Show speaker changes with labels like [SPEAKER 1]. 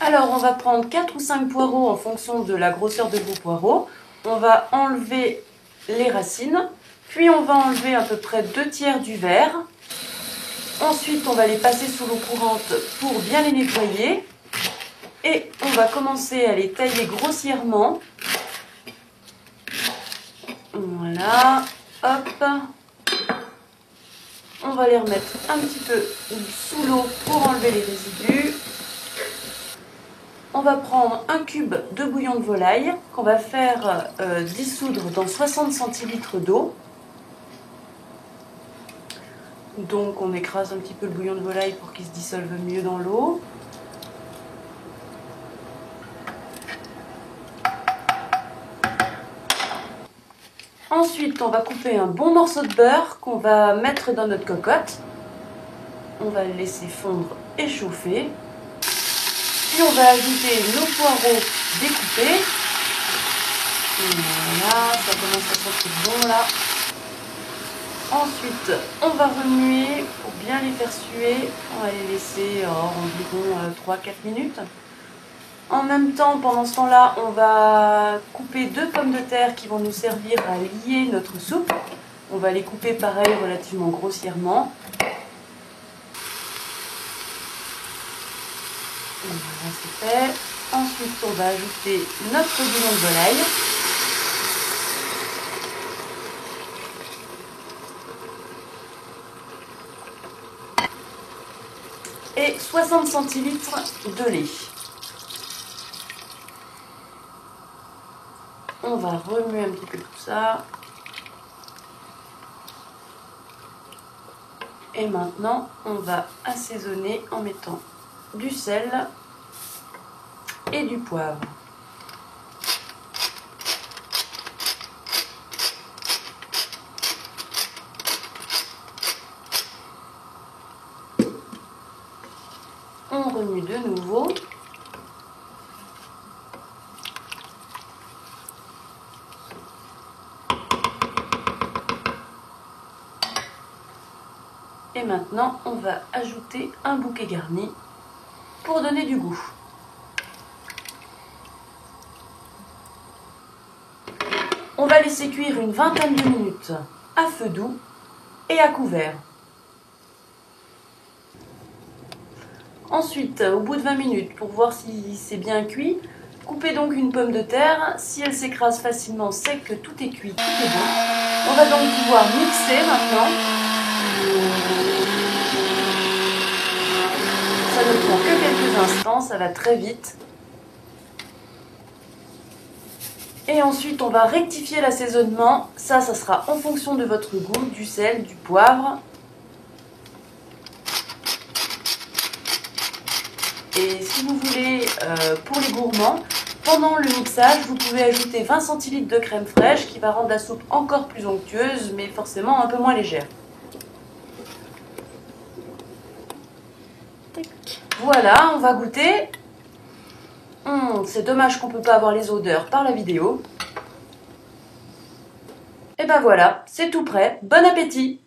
[SPEAKER 1] Alors, on va prendre 4 ou 5 poireaux en fonction de la grosseur de vos poireaux. On va enlever les racines, puis on va enlever à peu près 2/3 du verre. Ensuite, on va les passer sous l'eau courante pour bien les nettoyer. Et on va commencer à les tailler grossièrement. Voilà, hop. On va les remettre un petit peu sous l'eau pour enlever les résidus. On va prendre un cube de bouillon de volaille qu'on va faire dissoudre dans 60 centilitres d'eau. Donc on écrase un petit peu le bouillon de volaille pour qu'il se dissolve mieux dans l'eau. Ensuite, on va couper un bon morceau de beurre qu'on va mettre dans notre cocotte. On va le laisser fondre et chauffer. Puis on va ajouter nos poireaux découpés. Voilà, ça commence à sentir bon là. Ensuite, on va remuer pour bien les faire suer. On va les laisser environ 3-4 minutes. En même temps, pendant ce temps-là, on va couper 2 pommes de terre qui vont nous servir à lier notre soupe. On va les couper pareil relativement grossièrement. Voilà, c'est fait. Ensuite, on va ajouter notre bouillon de volaille. Et 60 centilitres de lait. On va remuer un petit peu tout ça. Et maintenant, on va assaisonner en mettant du sel et du poivre. On remue de nouveau. Et maintenant, on va ajouter un bouquet garni pour donner du goût. On va laisser cuire une vingtaine de minutes à feu doux et à couvert. Ensuite, au bout de 20 minutes, pour voir si c'est bien cuit, coupez donc une pomme de terre. Si elle s'écrase facilement, c'est que tout est cuit, tout est bon. On va donc pouvoir mixer maintenant. Ça ne prend que quelques instants, ça va très vite. Et ensuite, on va rectifier l'assaisonnement. Ça sera en fonction de votre goût, du sel, du poivre. Et si vous voulez, pour les gourmands, pendant le mixage, vous pouvez ajouter 20 centilitres de crème fraîche qui va rendre la soupe encore plus onctueuse, mais forcément un peu moins légère. Voilà, on va goûter. C'est dommage qu'on ne peut pas avoir les odeurs par la vidéo. Et ben voilà, c'est tout prêt. Bon appétit!